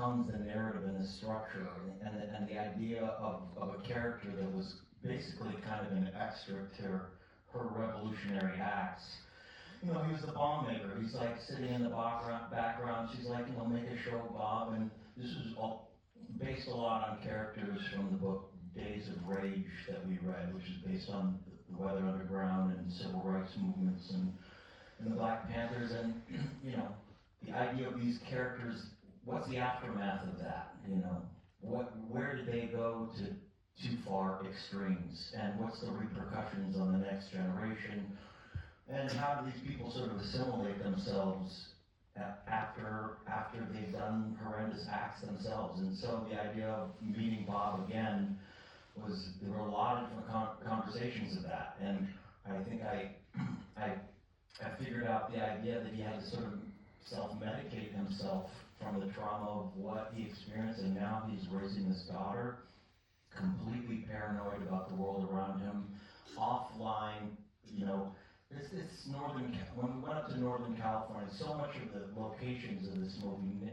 becomes the narrative and the structure, and the idea of a character that was basically kind of an extra to her revolutionary acts. You know, he was the bomb maker. He's like sitting in the background. She's like, you know, make a show, Bob. And this was all based a lot on characters from the book Days of Rage that we read, which is based on the Weather Underground and civil rights movements and the Black Panthers. And, you know, the idea of these characters, what's the aftermath of that? You know, where did they go to too far extremes? And what's the repercussions on the next generation? And how do these people sort of assimilate themselves after they've done horrendous acts themselves? And so the idea of meeting Bob again was, there were a lot of different conversations of that. And I think I figured out the idea that he had to sort of self-medicate himself from the trauma of what he experienced, and now he's raising his daughter, completely paranoid about the world around him, offline, you know. It's when we went up to Northern California, so much of the locations of this movie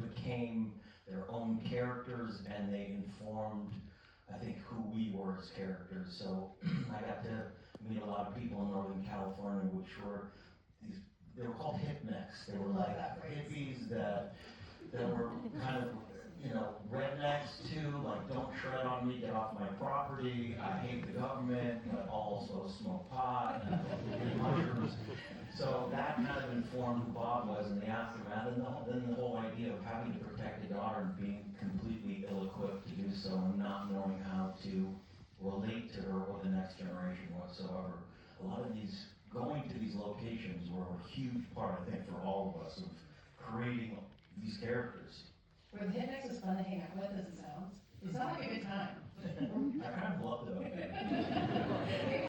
became their own characters, and they informed, I think, who we were as characters. So I got to meet a lot of people in Northern California, which were they were called hipnecks. They were like hippies that were kind of, you know, rednecks too, like, don't tread on me, get off my property, I hate the government, but also smoke pot and eat mushrooms. So that kind of informed who Bob was in the aftermath, and then the whole idea of having to protect a daughter and being completely ill-equipped to do so and not knowing how to relate to her or the next generation whatsoever. A lot of these, going to these locations were a huge part, I think, for all of us, of creating these characters. Were the hippies was fun to hang out with, as it sounds?